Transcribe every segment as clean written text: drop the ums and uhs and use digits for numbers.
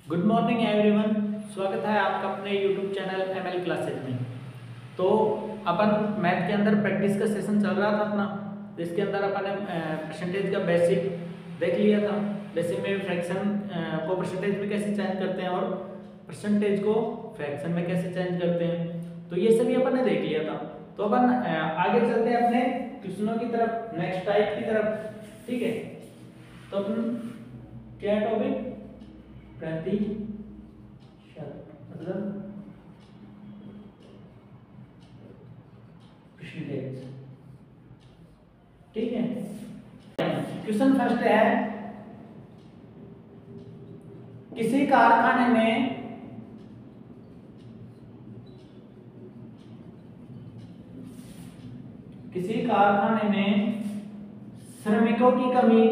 Good morning everyone. स्वागत है आपका अपने यूट्यूब चैनल एमएल क्लासेज में। तो अपन मैथ के अंदर प्रैक्टिस का सेशन चल रहा था अपना, जिसके अंदर अपन ने परसेंटेज का बेसिक देख लिया था। बेसिक में फ्रैक्शन को परसेंटेज में कैसे चेंज करते हैं और परसेंटेज को फ्रैक्शन में कैसे चेंज करते हैं, तो ये सभी अपन ने देख लिया था। तो अपन आगे चलते हैं अपने क्वेश्चनों की तरफ, नेक्स्ट टाइप की तरफ। ठीक है, तो अपन क्या टॉपिक प्रतिशत मतलब परसेंटेज। ठीक है, क्वेश्चन फर्स्ट है, किसी कारखाने में श्रमिकों की कमी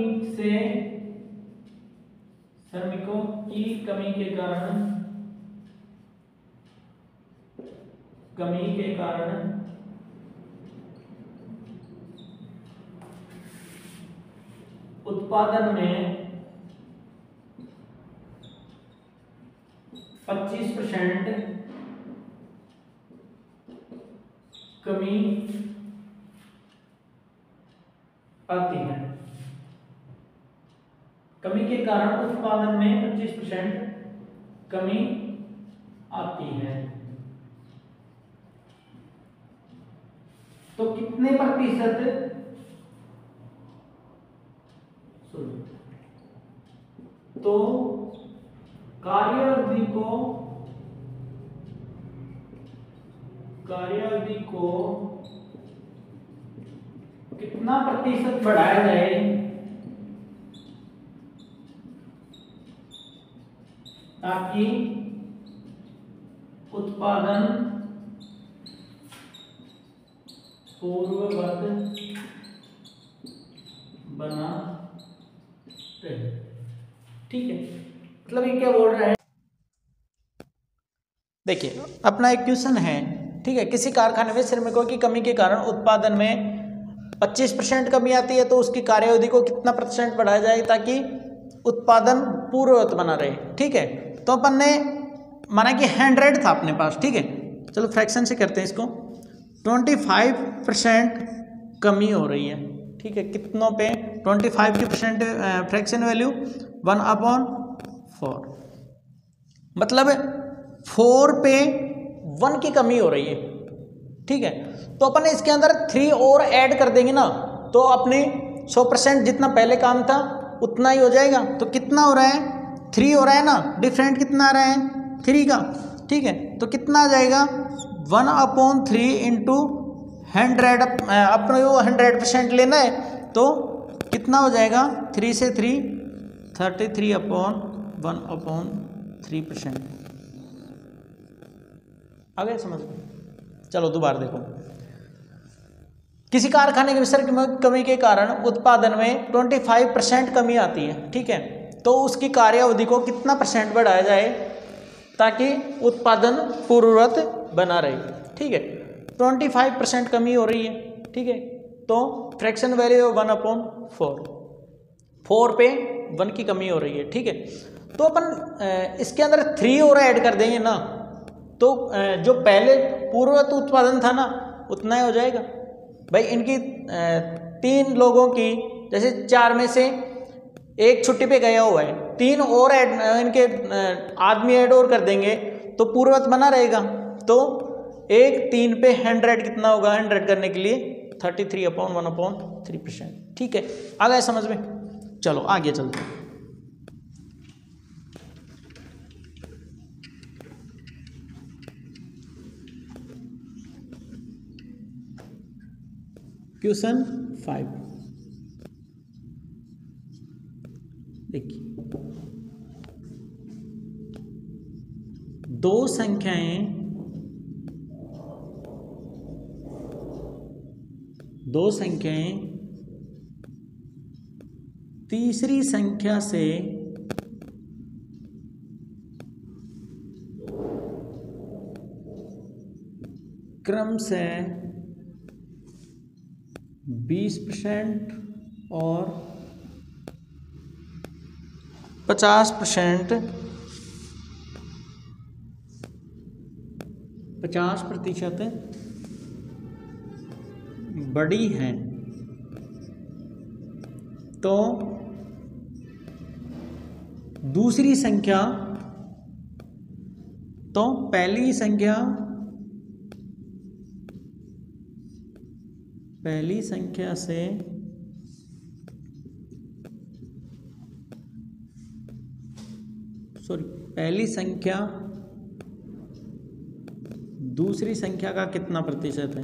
के कारण उत्पादन में 25% कमी आती है। कमी के कारण उत्पादन में 25% कमी आती है। तो कितने प्रतिशत, तो कार्यावधि को कितना प्रतिशत बढ़ाया जाए ताकि उत्पादन पूर्ववत बना रहे। ठीक है, मतलब ये क्या बोल रहा है, देखिए अपना एक क्वेश्चन है। ठीक है, किसी कारखाने में श्रमिकों की कमी के कारण उत्पादन में 25% कमी आती है, तो उसकी कार्यावधि को कितना % बढ़ाया जाए ताकि उत्पादन पूर्ववत बना रहे। ठीक है, तो अपन ने माना कि 100 था अपने पास। ठीक है, चलो फ्रैक्शन से करते हैं इसको। 25% कमी हो रही है। ठीक है, कितनों पे? 25 की % फ्रैक्शन वैल्यू 1/4, मतलब 4 पे 1 की कमी हो रही है। ठीक है, तो अपन इसके अंदर 3 और ऐड कर देंगे ना, तो अपने 100% जितना पहले काम था उतना ही हो जाएगा। तो कितना हो रहा है? 3 हो रहा है ना, डिफरेंट कितना आ रहा है? 3 का। ठीक है, तो कितना आ जाएगा? 1/3 इंटू 100, अपने को 100% लेना है, तो कितना हो जाएगा? 3 से 3 33/1/3%। आ गया समझ में? चलो दोबारा देखो। किसी कारखाने के श्रम की कमी के कारण उत्पादन में 25% कमी आती है। ठीक है, तो उसकी कार्यावधि को कितना % बढ़ाया जाए ताकि उत्पादन पूर्ववत बना रहे। ठीक है, 25% कमी हो रही है। ठीक है, तो फ्रैक्शन वैल्यू 1/4, 4 पे 1 की कमी हो रही है। ठीक है, तो अपन इसके अंदर 3 और ऐड कर देंगे ना, तो जो पहले पूर्ववत उत्पादन था ना उतना ही हो जाएगा। भाई इनकी 3 लोगों की, जैसे 4 में से 1 छुट्टी पे गया हुआ है, 3 और ऐड, इनके आदमी ऐड और कर देंगे तो पूर्ववत बना रहेगा। तो 1 3 पे 100 कितना होगा? 100 करने के लिए 33/1/3%। ठीक है, आ गया समझ में? चलो आगे चलते हैं। क्वेश्चन 5 देखिए, दो संख्याएं तीसरी संख्या से क्रम से 20% और 50% 50% बड़ी है तो दूसरी संख्या, तो पहली संख्या से पहली संख्या दूसरी संख्या का कितना प्रतिशत है?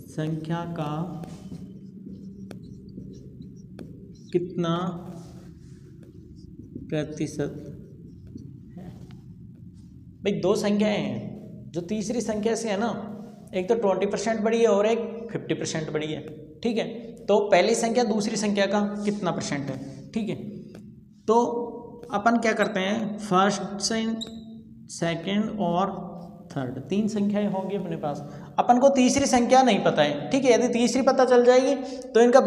संख्या का कितना प्रतिशत है? भाई दो संख्याएं हैं जो तीसरी संख्या से है ना, एक तो 20% बड़ी है और एक 50% बड़ी है, ठीक है। तो पहली संख्या दूसरी संख्या का कितना परसेंट है, ठीक है। तो अपन क्या करते हैं, फर्स्ट, सेकंड और थर्ड, तीन संख्याएं होंगी अपने पास। अपन को तीसरी संख्या नहीं पता है, ठीक है। यदि तीसरी पता चल जाएगी तो इनका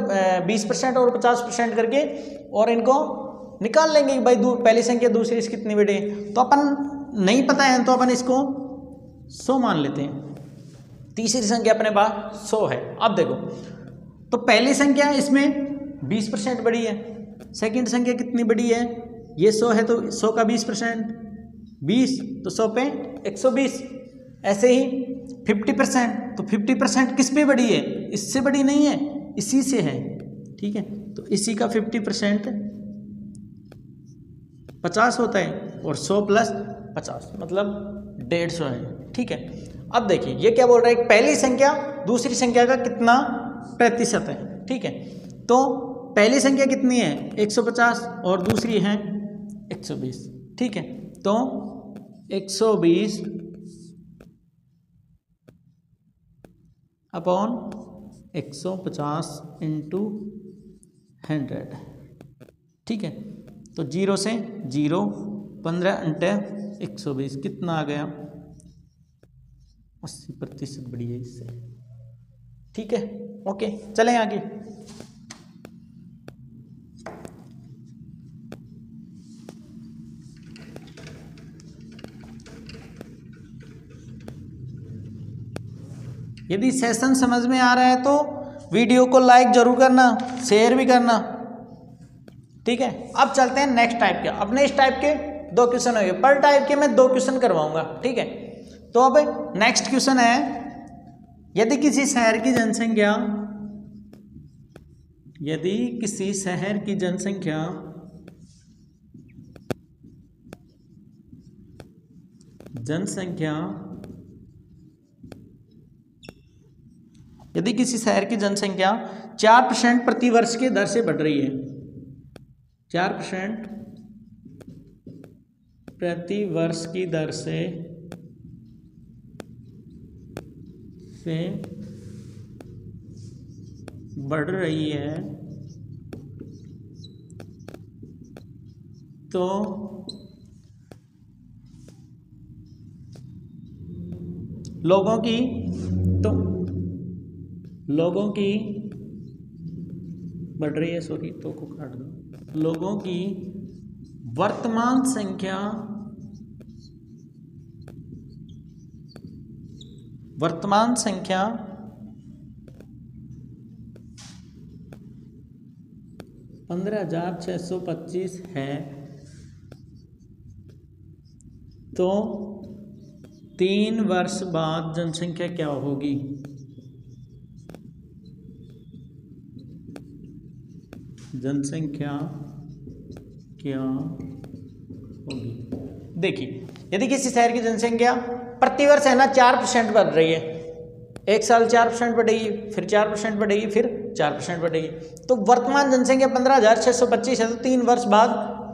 20% और 50% करके और इनको निकाल लेंगे कि भाई पहली संख्या दूसरी से कितनी बड़ी है। तो अपन नहीं पता है तो अपन इसको 100 मान लेते हैं। तीसरी संख्या अपने पास 100 है। अब देखो, तो पहली संख्या इसमें 20% बड़ी है, सेकंड संख्या कितनी बड़ी है, ये 100 है तो 100 का 20%, 20 तो 100 पे 120। ऐसे ही 50%, तो 50% किस पे बड़ी है, इससे बड़ी नहीं है, इसी से है, ठीक है। तो इसी का 50% 50 होता है और 100 प्लस 50 मतलब 150 है, ठीक है। अब देखिए ये क्या बोल रहा है, पहली संख्या दूसरी संख्या का कितना प्रतिशत है, ठीक है। तो पहली संख्या कितनी है 150 और दूसरी है 120, ठीक है। तो 120 अपॉन 150 इंटू 100, ठीक है। तो 0 से 0, 15 इंटू 120 कितना आ गया, 80% बड़ी है इससे, ठीक है। ओके चलें आगे। यदि सेशन समझ में आ रहा है तो वीडियो को लाइक जरूर करना, शेयर भी करना, ठीक है। अब चलते हैं नेक्स्ट टाइप के। अपने इस टाइप के 2 क्वेश्चन हो गए, पर टाइप के मैं 2 क्वेश्चन करवाऊंगा, ठीक है। तो अब नेक्स्ट क्वेश्चन है, यदि किसी शहर की जनसंख्या 4% प्रति वर्ष की दर से बढ़ रही है, 4% प्रति वर्ष की दर से बढ़ रही है, तो लोगों की बढ़ रही है, सॉरी तो को काट दो, लोगों की वर्तमान संख्या 15,625 है, तो 3 वर्ष बाद जनसंख्या क्या होगी, देखिए यदि किसी शहर की जनसंख्या प्रतिवर्ष है ना 4% बढ़ रही है, एक साल 4% बढ़ेगी, फिर 4% बढ़ेगी, फिर 4% बढ़ेगी, तो वर्तमान जनसंख्या 15,625 है, तो 3 वर्ष बाद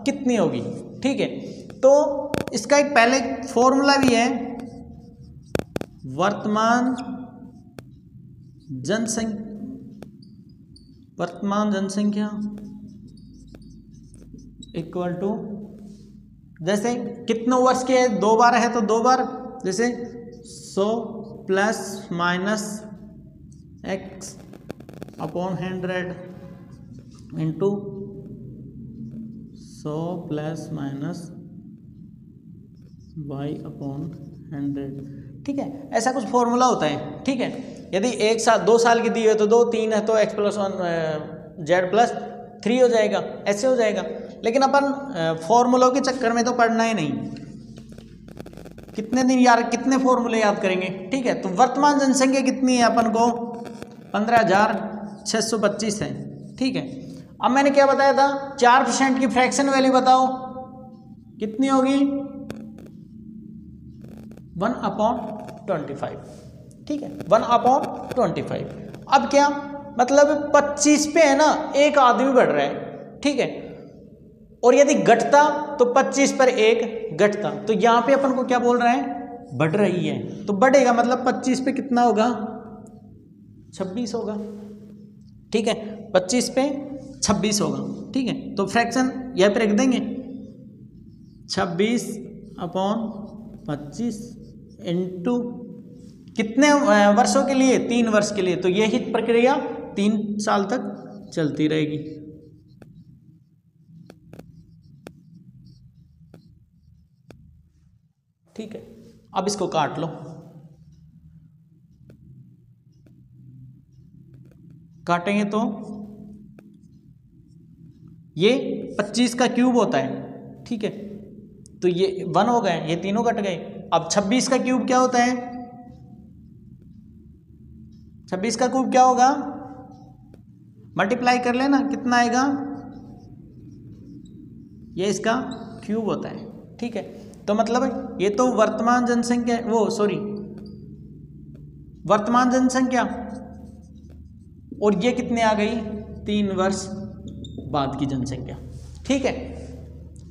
कितनी होगी, ठीक है। तो इसका एक पहले फॉर्मूला भी है, वर्तमान जनसंख्या इक्वल टू, जैसे कितने वर्ष के 2 बार है तो 2 बार, जैसे 100 plus minus x upon 100 into 100 plus minus y upon 100, ठीक है। ऐसा कुछ फॉर्मूला होता है, ठीक है। यदि 1 साल 2 साल की दी है तो 2, 3 है तो x + 1 z + 3 हो जाएगा, ऐसे हो जाएगा। लेकिन अपन फॉर्मूलों के चक्कर में तो पढ़ना ही नहीं, कितने दिन यार कितने फॉर्मूले याद करेंगे, ठीक है। तो वर्तमान जनसंख्या कितनी है अपन को 15,625 है, ठीक है। अब मैंने क्या बताया था, 4% की फ्रैक्शन वैल्यू बताओ कितनी होगी, 1/25, ठीक है, 1/25। अब क्या मतलब 25 पे है ना, एक आदमी बढ़ रहा है, ठीक है। और यदि घटता तो 25 पर एक घटता, तो यहां पे अपन को क्या बोल रहे हैं, बढ़ रही है, तो बढ़ेगा मतलब 25 पे कितना होगा, 26 होगा, ठीक है। 25 पे 26 होगा, ठीक है। तो फ्रैक्शन यहां पे रख देंगे, 26/25 इंटू कितने वर्षों के लिए, 3 वर्ष के लिए। तो यही प्रक्रिया 3 साल तक चलती रहेगी, ठीक है। अब इसको काट लो, काटेंगे तो ये 25 का क्यूब होता है, ठीक है। तो ये 1 हो गए, ये तीनों कट गए। अब 26 का क्यूब क्या होता है, 26 का क्यूब क्या होगा, मल्टीप्लाई कर लेना, कितना आएगा, ये इसका क्यूब होता है, ठीक है। तो मतलब ये तो वर्तमान जनसंख्या, वर्तमान जनसंख्या, और ये कितने आ गई, 3 वर्ष बाद की जनसंख्या, ठीक है।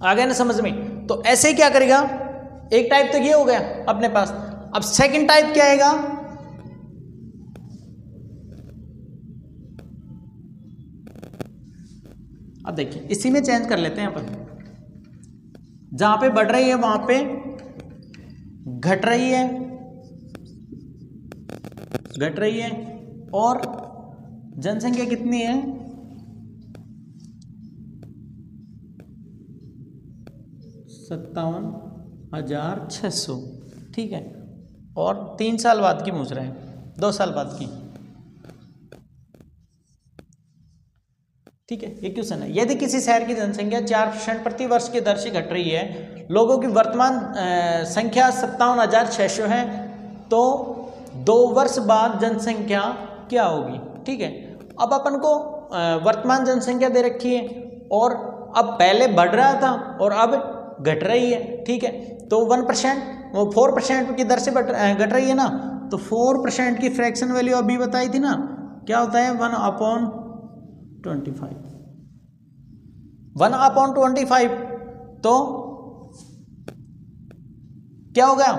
आ गया ना समझ में। तो ऐसे क्या करेगा, एक टाइप तो ये हो गया अपने पास। अब सेकंड टाइप क्या आएगा, अब देखिए इसी में चेंज कर लेते हैं अपन, जहां पे बढ़ रही है वहां पे घट रही है, और जनसंख्या कितनी है, 57,600, ठीक है। और 3 साल बाद की पूछ रहे हैं, 2 साल बाद की, ठीक है। ये क्वेश्चन है, यदि किसी शहर की जनसंख्या 4% प्रति वर्ष की दर से घट रही है, लोगों की वर्तमान संख्या 57,600 है, तो 2 वर्ष बाद जनसंख्या क्या होगी, ठीक है। अब अपन को वर्तमान जनसंख्या दे रखी है, और अब पहले बढ़ रहा था और अब घट रही है, ठीक है। तो 1% वो 4% की दर से घट रही है ना, तो 4% की फ्रैक्शन वैल्यू अभी बताई थी ना, क्या होता है, 1/25, 1/25। तो क्या हो गया,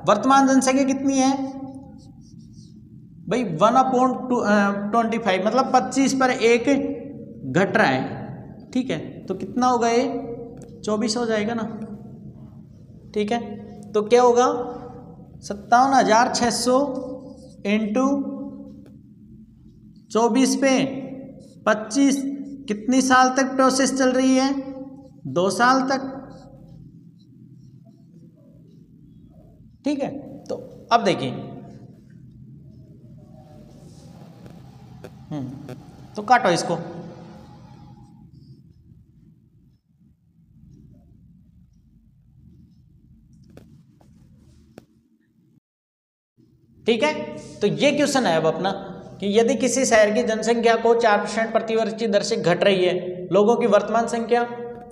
वर्तमान जनसंख्या कितनी है भाई, 1/25, मतलब 25 पर एक घट रहा है, ठीक है। तो कितना होगा, ये 24 हो जाएगा ना, ठीक है। तो क्या होगा, 57,600 इंटू 24 पे 25, कितनी साल तक प्रोसेस चल रही है, 2 साल तक, ठीक है। तो अब देखिए, तो काटो इसको, ठीक है। तो ये क्वेश्चन है अब अपना, कि यदि किसी शहर की जनसंख्या को 4% प्रति वर्ष की दर से घट रही है, लोगों की वर्तमान संख्या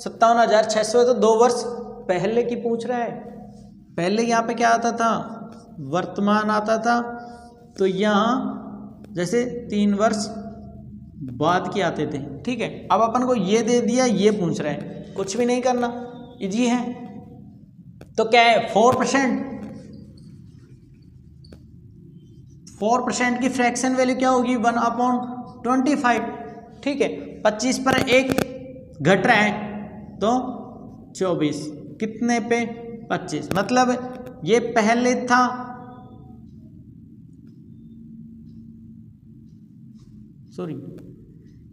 57,600 है, तो 2 वर्ष पहले की पूछ रहा है। पहले यहाँ पे क्या आता था, वर्तमान आता था, तो यहाँ जैसे 3 वर्ष बाद की आते थे, ठीक है। अब अपन को ये दे दिया, ये पूछ रहे हैं, कुछ भी नहीं करना, इजी है। तो क्या है, 4% की फ्रैक्शन वैल्यू क्या होगी, 1/25, ठीक है। 25 पर एक घट रहा है, तो 24, कितने पे, 25, मतलब ये पहले था,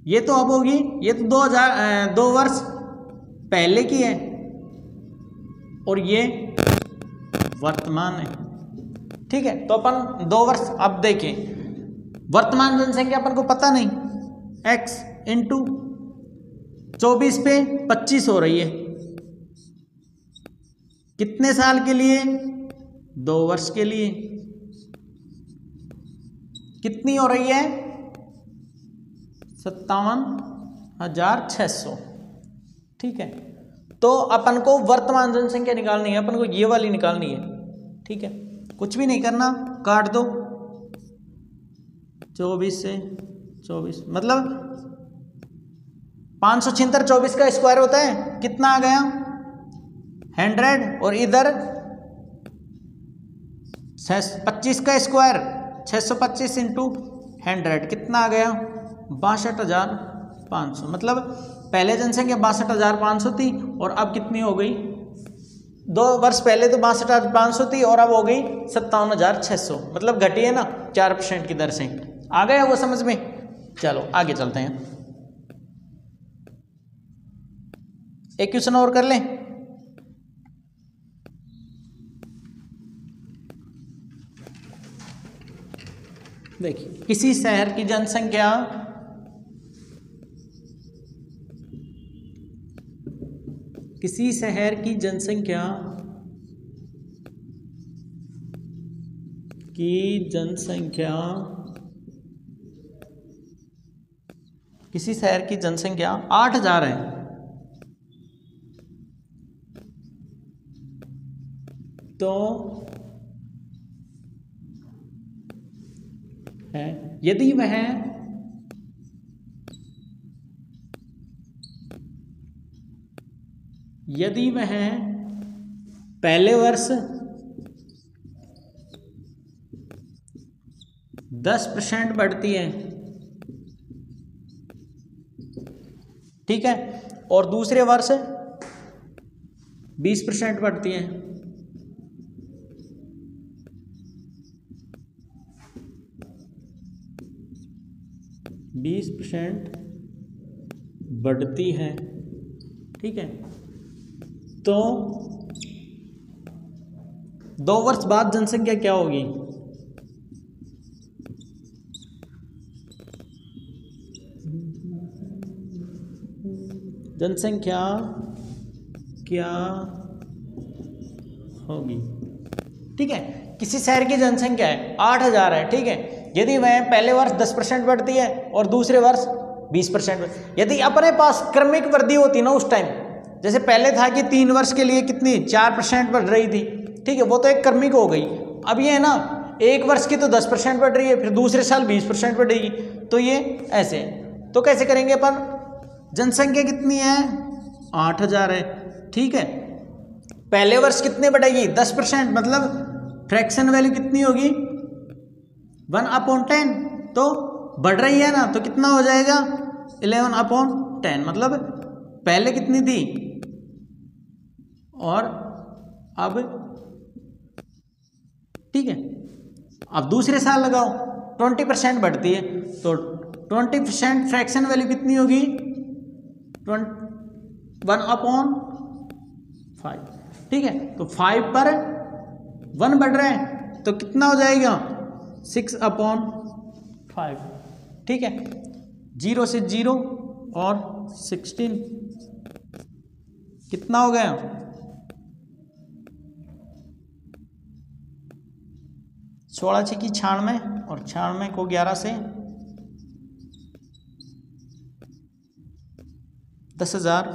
ये तो अब होगी, ये तो 2 वर्ष पहले की है, और ये वर्तमान है, ठीक है। तो अपन 2 वर्ष, अब देखिए वर्तमान जनसंख्या अपन को पता नहीं, x इंटू 24 पे 25 हो रही है, कितने साल के लिए? 2 वर्ष के लिए। कितनी हो रही है? 57,600, ठीक है। तो अपन को वर्तमान जनसंख्या निकालनी है, अपन को ये वाली निकालनी है, ठीक है। कुछ भी नहीं करना, काट दो 24 से 24, मतलब 576, 24 का स्क्वायर होता है, कितना आ गया? 100, और इधर 25 का स्क्वायर 625 इंटू 100, कितना आ गया? 62,500। मतलब पहले जनसंख्या 62,500 थी और अब कितनी हो गई? 2 वर्ष पहले तो 62,500 थी और अब हो गई 57,600, मतलब घटी है ना 4% की दर से। आ गया वो समझ में? चलो आगे चलते हैं, एक क्वेश्चन और कर लें। देखिए किसी शहर की जनसंख्या किसी शहर की जनसंख्या किसी शहर की जनसंख्या 8,000 है, तो है यदि वह पहले वर्ष 10% बढ़ती है, ठीक है, और दूसरे वर्ष 20% बढ़ती है, बढ़ती है, ठीक है। तो 2 वर्ष बाद जनसंख्या क्या होगी? जनसंख्या क्या होगी, ठीक है। किसी शहर की जनसंख्या है 8,000 है, ठीक है। यदि वह पहले वर्ष 10% बढ़ती है और दूसरे वर्ष 20%, यदि अपने पास क्रमिक वृद्धि होती ना उस टाइम, जैसे पहले था कि 3 वर्ष के लिए कितनी 4% बढ़ रही थी, ठीक है, वो तो एक क्रमिक हो गई। अब ये है ना 1 वर्ष की तो 10% बढ़ रही है, फिर दूसरे साल 20% बढ़ेगी, तो ये ऐसे। तो कैसे करेंगे अपन? जनसंख्या कितनी है? 8,000 है, ठीक है। पहले वर्ष कितने बढ़ेगी? 10%, मतलब फ्रैक्शन वैल्यू कितनी होगी? 1/10, तो बढ़ रही है ना, तो कितना हो जाएगा? 11/10, मतलब पहले कितनी थी और अब, ठीक है। अब दूसरे साल लगाओ, 20% बढ़ती है, तो 20% फ्रैक्शन वैल्यू कितनी होगी? 1/5, ठीक है। तो 5 पर 1 बढ़ रहा है, तो कितना हो जाएगा? 6/5, ठीक है। 0 से 0 और 16 कितना हो गया? 16 की 96 और 96 को 11 से 10,000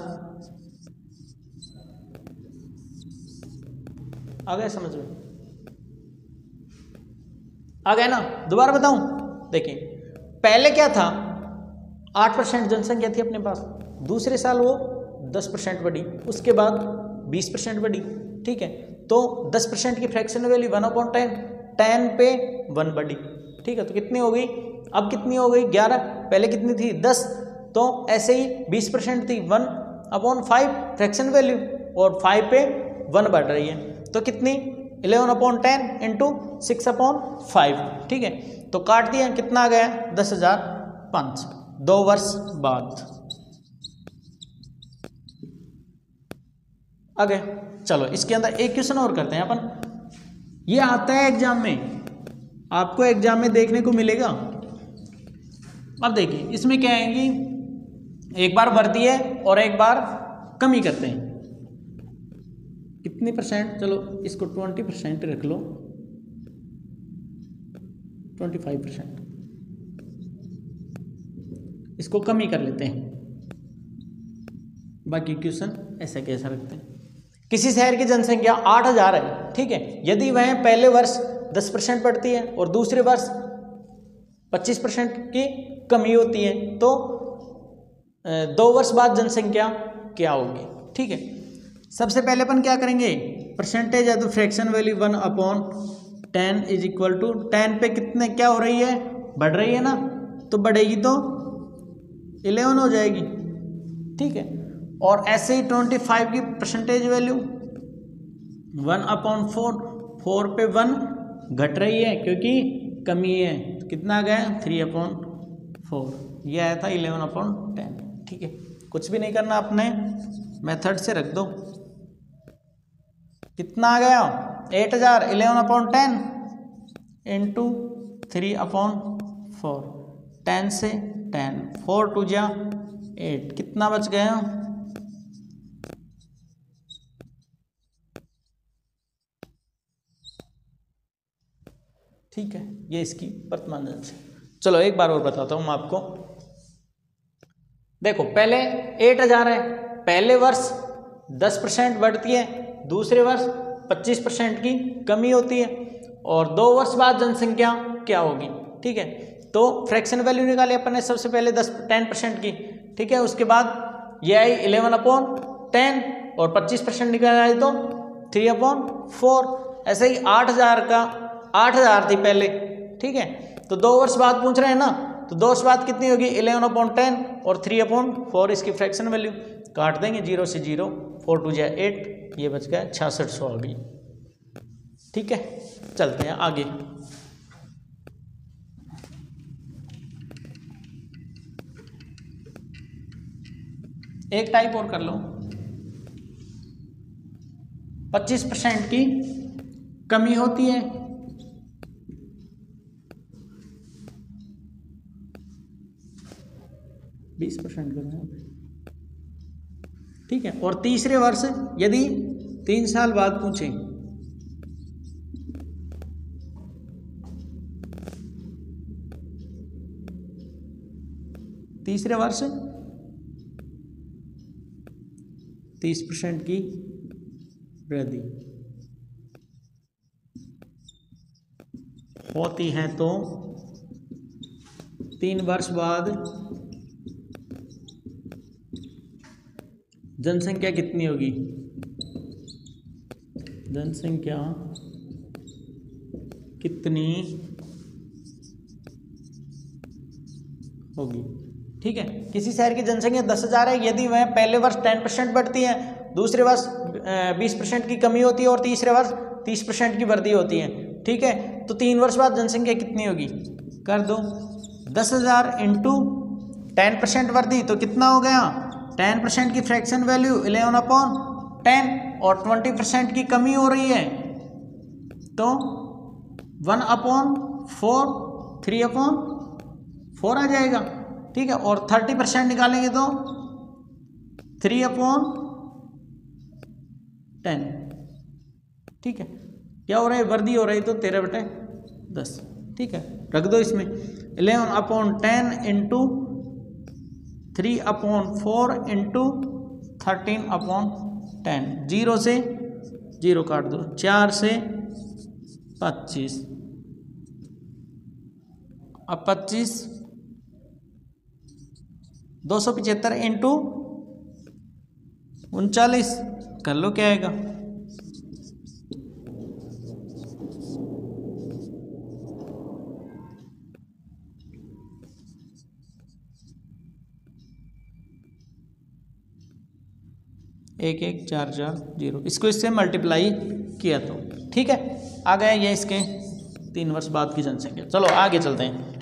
आ गया समझ में? आ गया ना? दोबारा बताऊं, देखिए पहले क्या था? 8% जनसंख्या थी अपने पास, दूसरे साल वो 10% बढ़ी, उसके बाद 20% बढ़ी, ठीक है। तो 10% की फ्रैक्शन वैल्यू 1/10, 10 पे 1 बढ़ी, ठीक है। तो कितनी हो गई? अब कितनी हो गई? 11। पहले कितनी थी? 10। तो ऐसे ही 20% थी, 1/5 फ्रैक्शन वैल्यू, और 5 पे 1 बढ़ रही है, तो कितनी? 11/10 इंटू 6/5, ठीक है। तो काट दिया, कितना आ गया? 10,500, 2 वर्ष बाद। आगे चलो, इसके अंदर एक क्वेश्चन और करते हैं अपन। ये आता है एग्जाम में, आपको एग्जाम में देखने को मिलेगा। अब देखिए इसमें क्या है कि एक बार बढ़ती है और एक बार कमी करते हैं। कितनी परसेंट, चलो इसको 20% रख लो, 25%, इसको कमी कर लेते हैं। बाकी क्वेश्चन ऐसा कैसा रखते हैं। किसी शहर की जनसंख्या 8000 है, ठीक है। यदि वह पहले वर्ष 10% बढ़ती है और दूसरे वर्ष 25% की कमी होती है तो 2 वर्ष बाद जनसंख्या क्या होगी, ठीक है। सबसे पहले अपन क्या करेंगे, परसेंटेज है तो fraction value 1/10 is equal to 10 पे कितने क्या हो रही है, बढ़ रही है ना, तो बढ़ेगी तो 11 हो जाएगी, ठीक है। और ऐसे ही 25 की परसेंटेज वैल्यू 1/4, 4 पे 1 घट रही है क्योंकि कमी है, तो कितना आ गया 3/4, ये आया था 11/10, ठीक है। कुछ भी नहीं करना, अपने मेथड से रख दो। कितना आ गया 8000, 11/10 इंटू 3/4, 10 से 10, 4 2 जा 8, कितना बच गया, ठीक है। ये इसकी वर्तमान जनसंख्या। चलो एक बार और बताता हूं मैं आपको। देखो पहले 8000 है, पहले वर्ष 10% बढ़ती है, दूसरे वर्ष 25% की कमी होती है, और 2 वर्ष बाद जनसंख्या क्या होगी, ठीक है। तो फ्रैक्शन वैल्यू निकाली अपन ने सबसे पहले 10% की, ठीक है। उसके बाद ये आई 11/10 और 25% निकाला है तो 3/4। ऐसे ही 8000 थी पहले, ठीक है। तो 2 वर्ष बाद पूछ रहे हैं ना, तो 2 वर्ष बाद कितनी होगी 11/10 और 3/4 इसकी फ्रैक्शन वैल्यू। काट देंगे 0 से 0, 4 2 जा 8, ये बच गया 6600 आ गई, ठीक है। चलते हैं आगे। एक टाइप और कर लो, 25% की कमी होती है, ठीक है। और तीसरे वर्ष यदि 3 साल बाद पूछे, तीसरे वर्ष 30% की वृद्धि होती है तो 3 वर्ष बाद जनसंख्या कितनी होगी, जनसंख्या कितनी होगी, ठीक है। किसी शहर की जनसंख्या 10,000 है, यदि वह पहले वर्ष 10% बढ़ती है, दूसरे वर्ष 20% की कमी होती है और तीसरे वर्ष 30% की वृद्धि होती है, ठीक है। तो 3 वर्ष बाद जनसंख्या कितनी होगी, कर दो 10,000 इंटू 10% वृद्धि तो कितना हो गया, 10% की फ्रैक्शन वैल्यू 11/10 और 20% की कमी हो रही है तो 1/4, 3/4 आ जाएगा, ठीक है। और 30% निकालेंगे तो 3/10, ठीक है। क्या हो रहा है, वृद्धि हो रही तो 13/10, ठीक है। रख दो इसमें 11/10 इंटू 3/4 इंटू 13/10, 0 से 0 काट दो, 4 से 25, अब 25 275 इंटू 39 कर लो क्या आएगा, एक 1,4,4,0, इसको इससे मल्टीप्लाई किया तो ठीक है, आ गया ये इसके 3 वर्ष बाद की जनसंख्या। चलो आगे चलते हैं।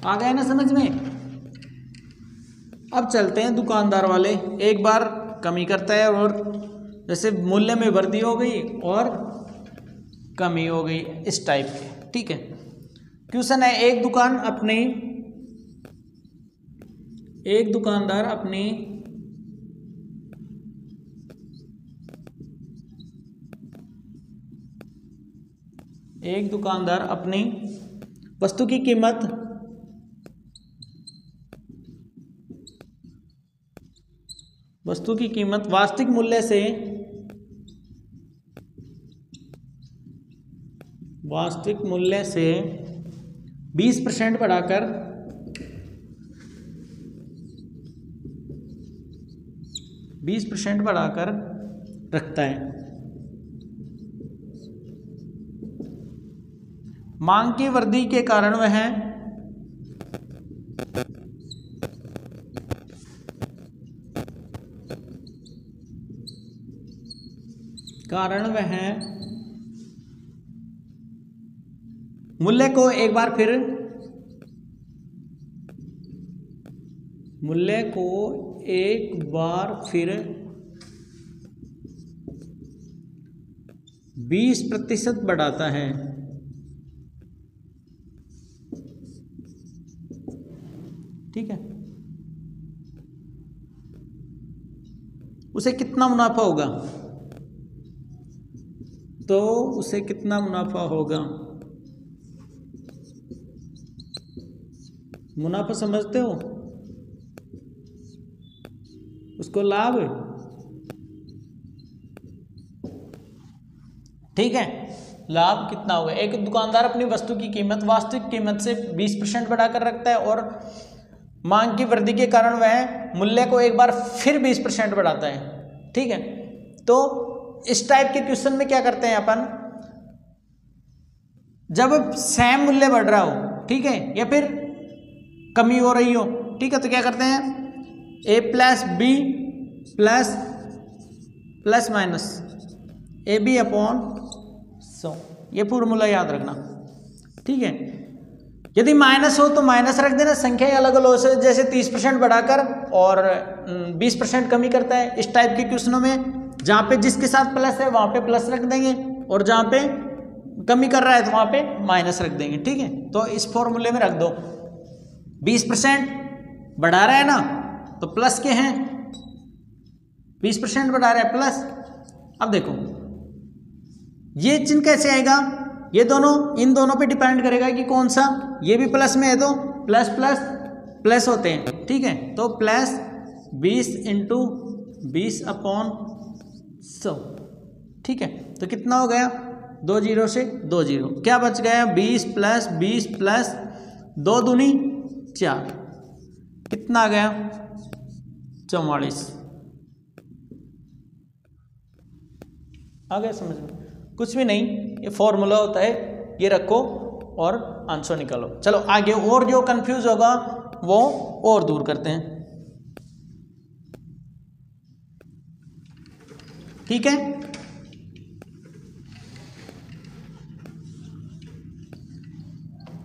आ गया ना समझ में। अब चलते हैं दुकानदार वाले। एक बार कमी करता है और जैसे मूल्य में वृद्धि हो गई और कमी हो गई, इस टाइप के। ठीक है, क्वेश्चन है एक दुकानदार अपनी वस्तु की कीमत वास्तविक मूल्य से 20% बढ़ाकर 20% बढ़ाकर रखता है। मांग की वृद्धि के कारण वह मूल्य को एक बार फिर 20% बढ़ाता है। ठीक है, उसे कितना मुनाफा होगा? तो उसे कितना मुनाफा होगा? मुनाफा समझते हो? उसको लाभ। ठीक है, लाभ कितना होगा? एक दुकानदार अपनी वस्तु की कीमत वास्तविक कीमत से 20% बढ़ाकर रखता है और मांग की वृद्धि के कारण वह मूल्य को एक बार फिर 20% बढ़ाता है। ठीक है, तो इस टाइप के क्वेश्चन में क्या करते हैं अपन, जब सेम मूल्य बढ़ रहा हो, ठीक है, या फिर कमी हो रही हो, ठीक है, तो क्या करते हैं, a plus B plus minus A B upon 100, ये फॉर्मूला याद रखना। ठीक है, यदि माइनस हो तो माइनस रख देना, संख्या अलग अलग से, जैसे 30% बढ़ाकर और 20% कमी करता है। इस टाइप के क्वेश्चनों में जहाँ पे जिसके साथ प्लस है वहाँ पे प्लस रख देंगे और जहाँ पे कमी कर रहा है तो वहाँ पे माइनस रख देंगे। ठीक है, तो इस फॉर्मूले में रख दो, 20% बढ़ा रहा है ना तो प्लस के हैं, 20% बढ़ा रहा है प्लस। अब देखो ये चिन्ह कैसे आएगा, ये दोनों इन दोनों पे डिपेंड करेगा कि कौन सा, ये भी प्लस में है तो प्लस प्लस प्लस होते हैं। ठीक है, तो प्लस 20 इंटू 20 अपॉन 100। ठीक है, तो कितना हो गया, 2 0 से 2 0, क्या बच गया, 20 प्लस 2 दूनी 4, कितना आ गया, 44। आ गया समझ में? कुछ भी नहीं, ये फॉर्मूला होता है, ये रखो और आंसर निकालो। चलो आगे, और जो कंफ्यूज होगा वो और दूर करते हैं। ठीक है,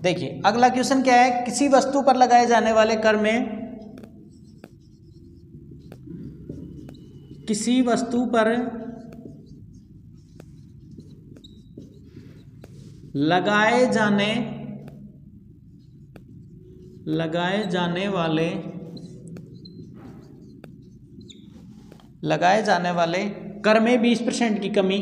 देखिए अगला क्वेश्चन क्या है, किसी वस्तु पर लगाए जाने वाले कर में किसी वस्तु पर लगाए जाने वाले कर में 20% की कमी,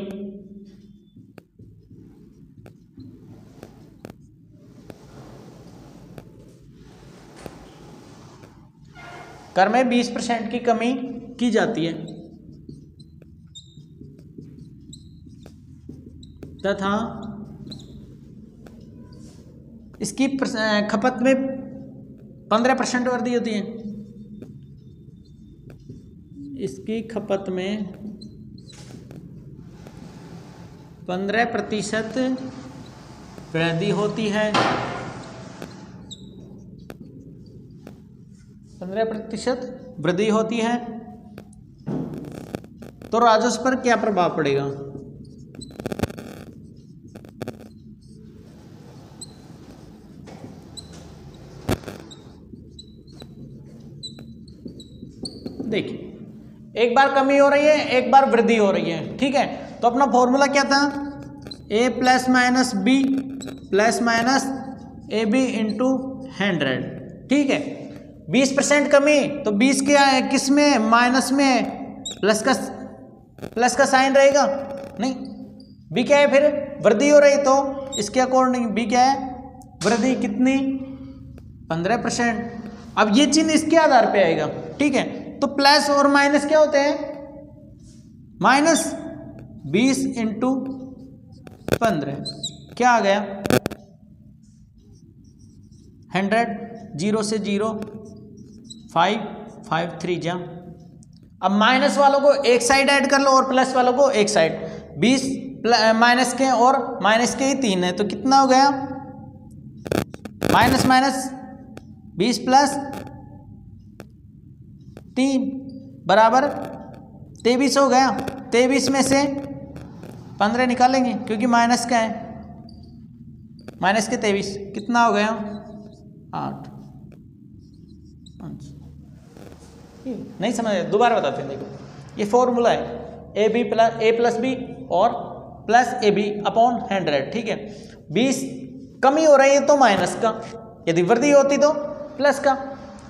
कर में 20% की कमी की जाती है तथा इसकी खपत में 15% वृद्धि होती है। इसकी खपत में 15% वृद्धि होती है, 15% वृद्धि होती है, तो राजस्व पर क्या प्रभाव पड़ेगा? देखिए एक बार कमी हो रही है, एक बार वृद्धि हो रही है, ठीक है। तो अपना फॉर्मूला क्या था, a plus minus B plus minus A B into 100, ठीक है। 20% कमी, तो 20 क्या है, किस में, माइनस में, प्लस का साइन रहेगा नहीं। बी क्या है, फिर वृद्धि हो रही, तो इसके अकॉर्डिंग बी क्या है, वृद्धि कितनी, 15%। अब ये चिन्ह इसके आधार पे आएगा, ठीक है। तो प्लस और माइनस क्या होते हैं, माइनस 20 इंटू 15 क्या आ गया, 100, 0 से 0 5 5 3 जा। अब माइनस वालों को एक साइड ऐड कर लो और प्लस वालों को एक साइड। 20 माइनस के और माइनस के ही 3 है, तो कितना हो गया, माइनस माइनस 20 प्लस 3 बराबर 23 हो गया। 23 में से 15 निकालेंगे क्योंकि माइनस का है, माइनस के 23 कितना हो गया, 8। नहीं समझ, दोबारा बताते हैं। देखो ये फॉर्मूला है ए प्लस बी और प्लस ए बी अपॉन 100, ठीक है। 20 कमी हो रही है तो माइनस का, यदि वृद्धि होती तो प्लस का।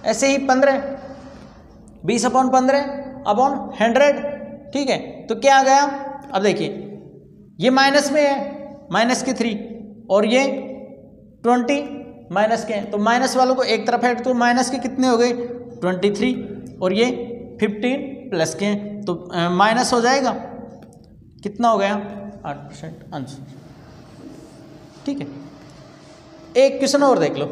ऐसे ही 15 20 अपॉन 15 अपॉन 100, ठीक है। तो क्या आ गया, अब देखिए ये माइनस में है, माइनस के 3 और ये 20 माइनस के हैं, तो माइनस वालों को एक तरफ ऐड, तो माइनस के कितने हो गए 23 और ये 15 प्लस के हैं, तो माइनस हो जाएगा, कितना हो गया 8% आंसर, ठीक है। एक क्वेश्चन और देख लो,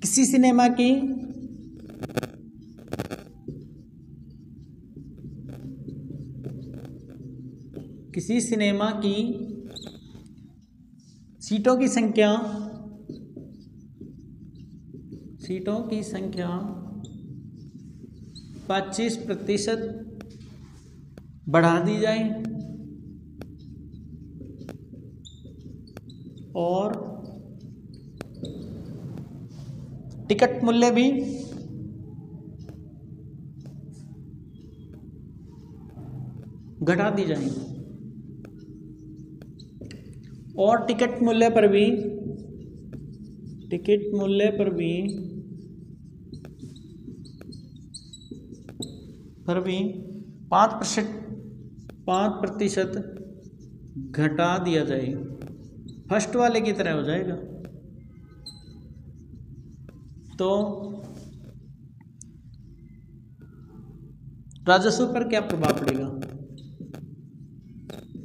किसी सिनेमा की सीटों की संख्या 25% बढ़ा दी जाए और टिकट मूल्य भी घटा दी जाए, और टिकट मूल्य पर भी 5% घटा दिया जाए, फर्स्ट वाले की तरह हो जाएगा। तो राजस्व पर क्या प्रभाव पड़ेगा,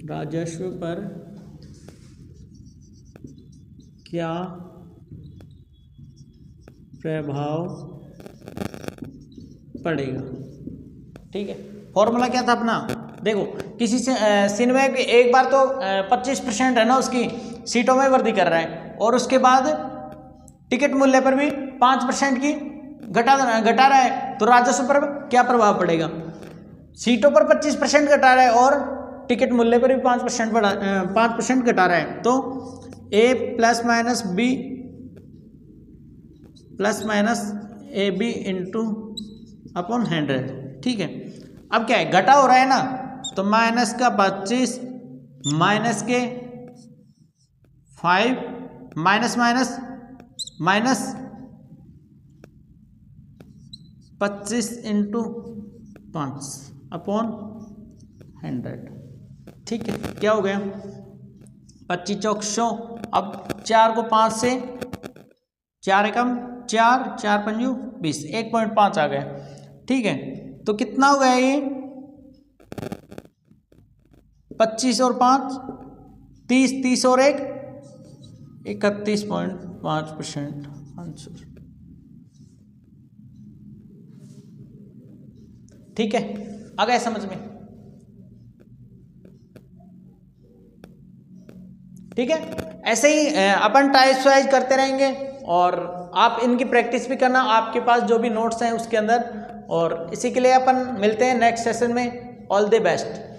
राजस्व पर क्या प्रभाव पड़ेगा, ठीक है। फॉर्मूला क्या था अपना, देखो किसी से सिनेमा की एक बार तो 25% है ना, उसकी सीटों में वृद्धि कर रहा है, और उसके बाद टिकट मूल्य पर भी 5% की घटा रहा है, तो राजस्व पर क्या प्रभाव पड़ेगा, सीटों पर 25% घटा रहा है और टिकट मूल्य पर भी 5% घटा रहा है, तो A plus minus B plus minus A B into upon 100, ठीक है। अब क्या है, घटा हो रहा है ना, तो माइनस का 25 माइनस के 5 minus minus minus 25 into 5 upon 100, ठीक है। क्या हो गया 25 चौक 100, अब 4 को 5 से 4 एकम 4 4 पंजू 20, 1.5 आ गया, ठीक है। तो कितना हो गया ये 25 और 5 30, 30 और 1 31.5% आंसर, ठीक है। आ गया समझ में, ठीक है। ऐसे ही अपन टाइप्स वाइज करते रहेंगे और आप इनकी प्रैक्टिस भी करना आपके पास जो भी नोट्स हैं उसके अंदर। और इसी के लिए अपन मिलते हैं नेक्स्ट सेशन में। All the best.